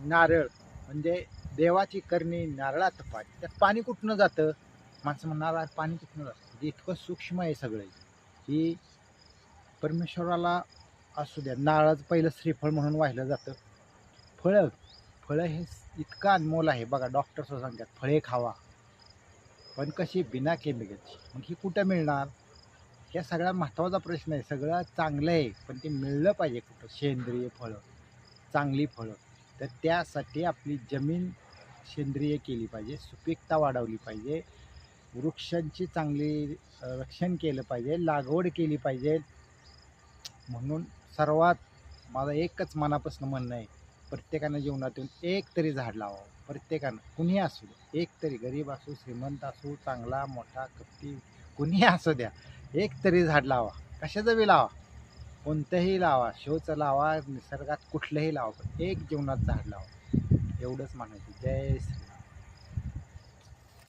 नारळ म्हणजे देवाची करणी नारळात पाणी, त्यात पाणी कुठनं जातं? माणसं म्हणणार "अरे पाणी कुठनं जातं?" म्हणजे इतकं सूक्ष्म आहे सगळं की परमेश्वराला असू द्या, नारळाचं पहिलं श्रीफळ म्हणून वाहिलं जातं. फळं फळं हे इतकं अनमोल आहे बघा. डॉक्टर सुद्धा सांगतात फळे खावा, पण कशी? बिना केमिकलची. मग ही कुठं मिळणार? ह्या सगळ्यात महत्त्वाचा प्रश्न आहे. सगळं चांगलं आहे, पण ते मिळलं पाहिजे कुठं? सेंद्रिय फळं, चांगली फळं. तर त्यासाठी आपली जमीन सेंद्रिय केली पाहिजे, सुपीकता वाढवली पाहिजे, वृक्षांची चांगली रक्षण केलं पाहिजे, लागवड केली पाहिजे. म्हणून सर्वात माझं एकच मनापासून म्हणणं आहे, प्रत्येकानं जीवनातून एक तरी झाड लावावं. प्रत्येकानं, कुणीही असू द्या, एक तरी, गरीब असू, श्रीमंत असू, चांगला मोठा कपटी, कुणीही असू द्या, एक तरी झाड लावा. कशाचं बी लावा, कोणतंही लावा, शोचं लावा, निसर्गात कुठलंही लावा, पण एक जीवनात झाड लावा. एवढंच म्हणायचं. जय श्री